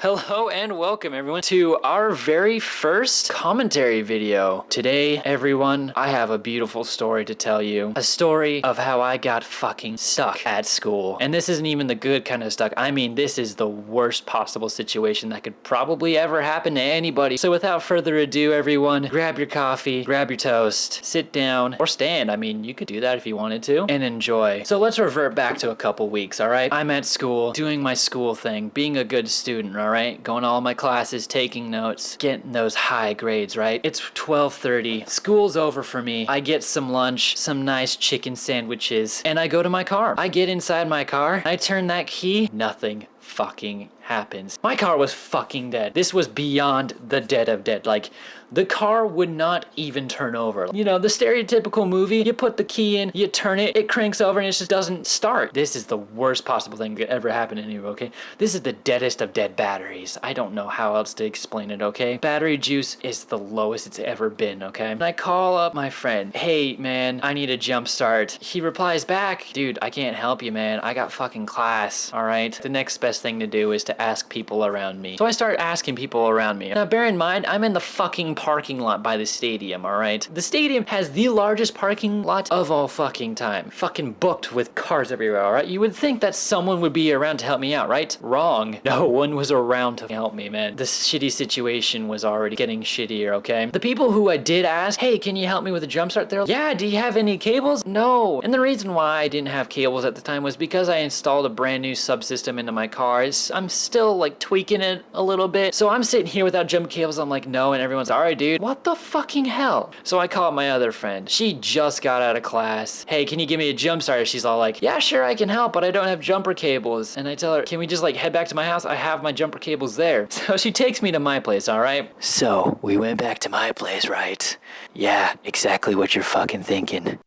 Hello and welcome everyone to our very first commentary video. Today, everyone, I have a beautiful story to tell you. A story of how I got fucking stuck at school. And this isn't even the good kind of stuck. I mean, this is the worst possible situation that could probably ever happen to anybody. So without further ado, everyone, grab your coffee, grab your toast, sit down, or stand. I mean, you could do that if you wanted to, and enjoy. So let's revert back to a couple weeks, all right? I'm at school, doing my school thing, being a good student, all right? Going to all my classes, taking notes, getting those high grades, right? It's 12:30. School's over for me. I get some lunch, some nice chicken sandwiches, and I go to my car. I get inside my car, I turn that key, nothing fucking happens. My car was fucking dead. This was beyond the dead of dead. Like, the car would not even turn over. You know, the stereotypical movie, you put the key in, you turn it, it cranks over and it just doesn't start. This is the worst possible thing that could ever happen to anyone, okay? This is the deadest of dead batteries. I don't know how else to explain it, okay? Battery juice is the lowest it's ever been, okay? And I call up my friend. Hey, man, I need a jump start. He replies back, dude, I can't help you, man. I got fucking class, all right? The next best thing to do is to ask people around me. So I start asking people around me. Now, bear in mind, I'm in the fucking parking lot by the stadium, all right? The stadium has the largest parking lot of all fucking time. Fucking booked with cars everywhere, all right? You would think that someone would be around to help me out, right? Wrong. No one was around to help me, man. This shitty situation was already getting shittier, okay? The people who I did ask, hey, can you help me with a jump start? They're like, yeah, do you have any cables? No. And the reason why I didn't have cables at the time was because I installed a brand new subsystem into my car. I'm still like tweaking it a little bit. So I'm sitting here without jump cables. I'm like, no. And everyone's, all right, dude, what the fucking hell? So I call up my other friend. She just got out of class. Hey, can you give me a jump starter? She's all like, yeah, sure, I can help, but I don't have jumper cables. And I tell her, can we just like head back to my house? I have my jumper cables there. So she takes me to my place, all right? So we went back to my place, right? Yeah, exactly what you're fucking thinking.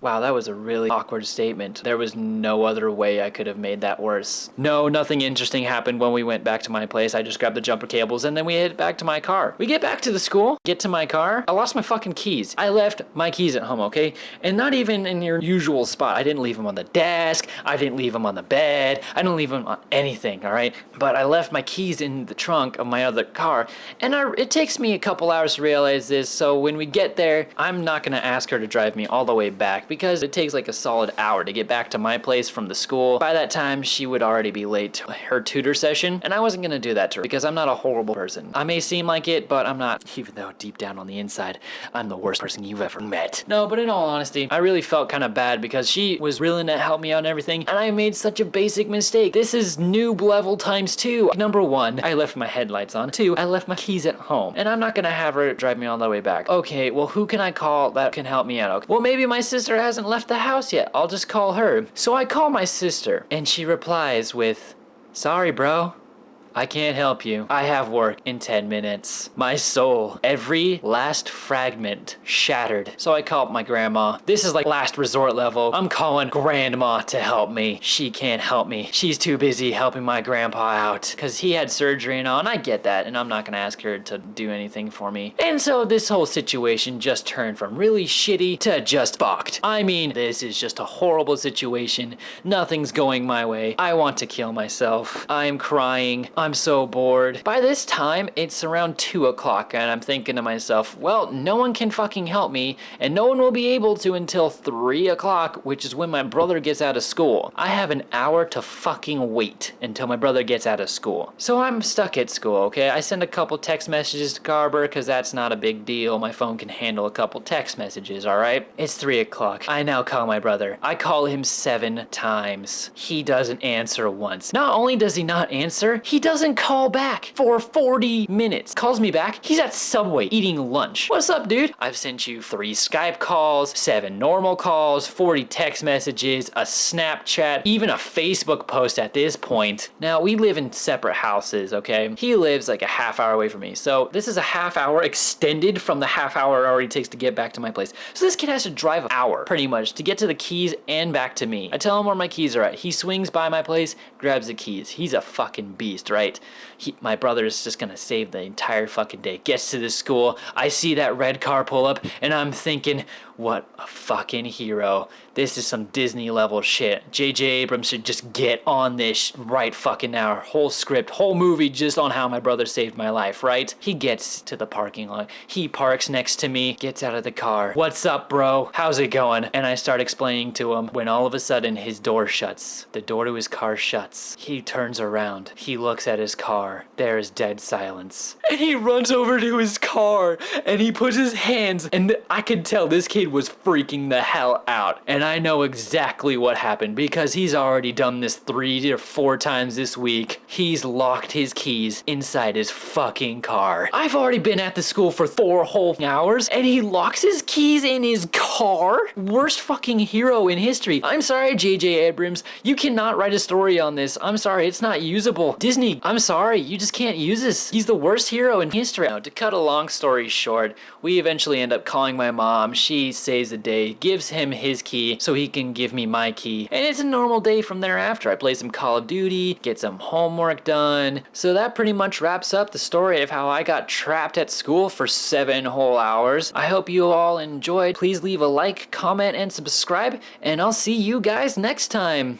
Wow, that was a really awkward statement. There was no other way I could have made that worse. No, nothing interesting happened when we went back to my place. I just grabbed the jumper cables and then we headed back to my car. We get back to the school, get to my car. I lost my fucking keys. I left my keys at home, okay? And not even in your usual spot. I didn't leave them on the desk. I didn't leave them on the bed. I didn't leave them on anything, all right? But I left my keys in the trunk of my other car. And it takes me a couple hours to realize this. So when we get there, I'm not gonna ask her to drive me all the way back, because it takes like a solid hour to get back to my place from the school. By that time, she would already be late to her tutor session, and I wasn't gonna do that to her because I'm not a horrible person. I may seem like it, but I'm not, even though deep down on the inside, I'm the worst person you've ever met. No, but in all honesty, I really felt kind of bad because she was willing to help me out and everything, and I made such a basic mistake. This is noob level times 2. Number 1, I left my headlights on. 2, I left my keys at home, and I'm not gonna have her drive me all the way back. Okay, well, who can I call that can help me out? Okay. Well, maybe my sister hasn't left the house yet. I'll just call her. So I call my sister and she replies with, sorry, bro, I can't help you. I have work in 10 minutes. My soul, every last fragment shattered. So I called my grandma. This is like last resort level. I'm calling grandma to help me. She can't help me. She's too busy helping my grandpa out because he had surgery and all, and I get that, and I'm not gonna ask her to do anything for me. And so this whole situation just turned from really shitty to just fucked. I mean, this is just a horrible situation. Nothing's going my way. I want to kill myself. I'm crying. I'm so bored. By this time, it's around 2 o'clock, and I'm thinking to myself, well, no one can fucking help me, and no one will be able to until 3 o'clock, which is when my brother gets out of school. I have an hour to fucking wait until my brother gets out of school. So I'm stuck at school, okay? I send a couple text messages to Garber, because that's not a big deal. My phone can handle a couple text messages, alright? It's 3 o'clock. I now call my brother. I call him 7 times. He doesn't answer once. Not only does he not answer, he doesn't call back for 40 minutes. Calls me back. He's at Subway eating lunch. What's up, dude? I've sent you 3 Skype calls, 7 normal calls, 40 text messages, a Snapchat, even a Facebook post at this point. Now, we live in separate houses, okay? He lives like a half hour away from me. So this is a half hour extended from the half hour it already takes to get back to my place. So this kid has to drive an hour pretty much to get to the keys and back to me. I tell him where my keys are at. He swings by my place, grabs the keys. He's a fucking beast, right? My brother is just gonna save the entire fucking day. Gets to the school, I see that red car pull up, and I'm thinking, What a fucking hero. This is some Disney level shit. J.J. Abrams should just get on this right fucking now. Whole script, whole movie just on how my brother saved my life, right? He gets to the parking lot. He parks next to me, gets out of the car. What's up, bro? How's it going? And I start explaining to him when all of a sudden his door shuts. The door to his car shuts. He turns around. He looks at his car. There is dead silence. And he runs over to his car and he puts his hands, and I could tell this kid was freaking the hell out. And I know exactly what happened because he's already done this 3 or 4 times this week. He's locked his keys inside his fucking car. I've already been at the school for 4 whole hours and he locks his keys in his car? Worst fucking hero in history. I'm sorry, J.J. Abrams. You cannot write a story on this. I'm sorry, it's not usable. Disney, I'm sorry, you just can't use this. He's the worst hero in history. Now, to cut a long story short, we eventually end up calling my mom. She saves the day, gives him his key so he can give me my key. And it's a normal day from thereafter. I play some Call of Duty, get some homework done. So that pretty much wraps up the story of how I got trapped at school for 7 whole hours. I hope you all enjoyed. Please leave a like, comment, and subscribe, and I'll see you guys next time.